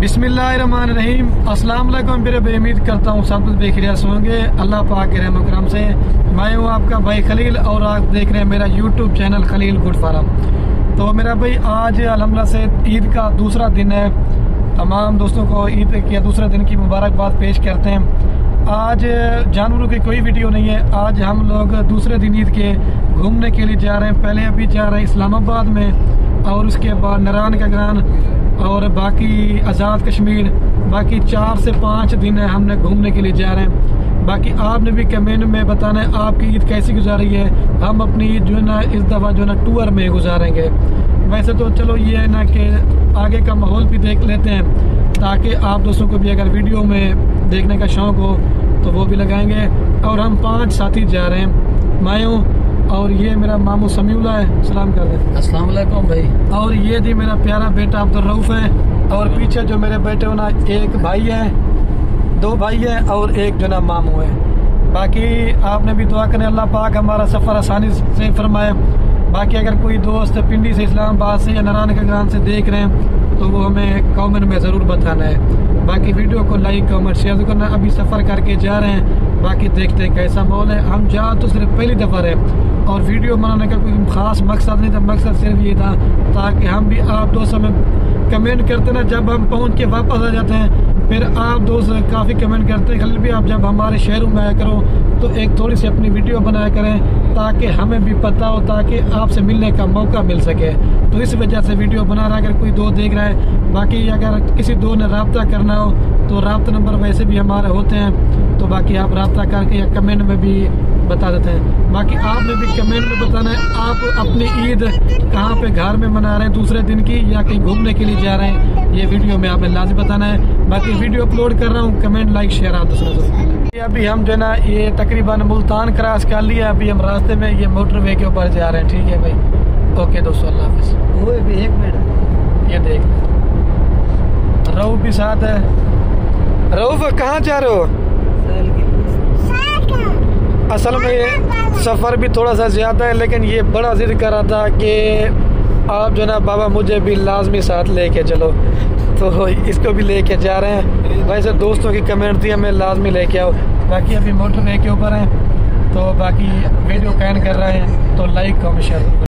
बिस्मिल्लाहिर्रहमानिर्रहीम। अस्सलाम वालेकुम मेरे भाई, उम्मीद करता हूँ सब कुछ बेखैरियत से होंगे अल्लाह पाक के रहम करम से। मैं हूँ आपका भाई खलील और आप देख रहे हैं मेरा YouTube channel Khalil good farm. तो मेरा भाई आज अल्हम्दुलिल्लाह से ईद का दूसरा दिन है। तमाम दोस्तों को ईद के दूसरे दिन की मुबारकबाद पेश करते हैं। आज जानवरों की कोई वीडियो नहीं है। आज हम लोग दूसरे दिन ईद के घूमने के लिए जा रहे हैं। पहले अभी जा रहे हैं इस्लामाबाद में और उसके बाद नारायण का ग्रान और बाकी आज़ाद कश्मीर। बाकी 4 से 5 दिन है हमने घूमने के लिए जा रहे हैं। बाकी आपने भी कमेंट में बताना है आपकी ईद कैसी गुजारी है। हम अपनी ईद जो है ना इस दफ़ा जो है ना टूर में गुजारेंगे। वैसे तो चलो ये है ना कि आगे का माहौल भी देख लेते हैं ताकि आप दोस्तों को भी अगर वीडियो में देखने का शौक़ हो तो वो भी लगाएंगे। और हम 5 साथी जा रहे हैं। मैं हूँ और ये मेरा मामू समीउल्लाह है, सलाम कर दे। अस्सलाम वालेकुम भाई। और ये थी मेरा प्यारा बेटा अब्दुल रऊफ है। और पीछे जो मेरे बेटे हो ना एक भाई है, 2 भाई है और एक जो ना मामू है। बाकी आपने भी दुआ करें अल्लाह पाक हमारा सफ़र आसानी से फरमाए। बाकी अगर कोई दोस्त पिंडी से इस्लामाबाद से या नारायण का ग्राम से देख रहे हैं तो वो हमें कमेंट में ज़रूर बताना है। बाकी वीडियो को लाइक कमेंट शेयर करना। अभी सफ़र करके जा रहे हैं, बाकी देखते हैं कैसा माहौल है। हम जा तो सिर्फ पहली दफ़ा रहे और वीडियो बनाने का कोई ख़ास मकसद नहीं था। मकसद सिर्फ ये था ताकि हम भी आप दोस्तों में कमेंट करते ना, जब हम पहुंच के वापस आ जाते हैं फिर आप दोस्त काफ़ी कमेंट करते हैं खलील भी आप जब हमारे शहरों में आया करो तो एक थोड़ी सी अपनी वीडियो बनाया करें ताकि हमें भी पता हो, ताकि आपसे मिलने का मौका मिल सके। तो इस वजह से वीडियो बना रहा है। अगर कोई दोस्त देख रहा है, बाकी अगर किसी दोस्त ने रब्ता करना हो तो रब्ता नंबर वैसे भी हमारे होते हैं, तो बाकी आप रब्ता करके या कमेंट में भी बता देते हैं। बाकी आपने भी कमेंट में बताना है आप अपनी ईद कहाँ पे घर में मना रहे हैं दूसरे दिन की या कहीं घूमने के लिए जा रहे हैं, ये वीडियो में आपने लाजिम बताना है। बाकी वीडियो अपलोड कर रहा हूँ, कमेंट लाइक शेयर आप दूसरे। अभी हम जो है ना ये तकरीबन मुल्तान क्रॉस कर लिया। अभी हम रास्ते में ये मोटरवे के ऊपर जा रहे हैं। ठीक है भाई, ओके दोस्तों, अल्लाह हाफिज़। एक मिनट ये देख रऊफ भी साथ है। रऊफ कहाँ जा रहे हो? असल में ये सफ़र भी थोड़ा सा ज़्यादा है लेकिन ये बड़ा ज़िद कर रहा था कि आप जो ना बाबा मुझे भी लाजमी साथ लेके चलो, तो इसको भी लेके जा रहे हैं। वैसे दोस्तों की कमेंट थी हमें लाजमी लेके आओ। बाकी अभी मोटरवे के ऊपर हैं तो बाकी वीडियो कैन कर रहे हैं तो लाइक कमेंट शेयर।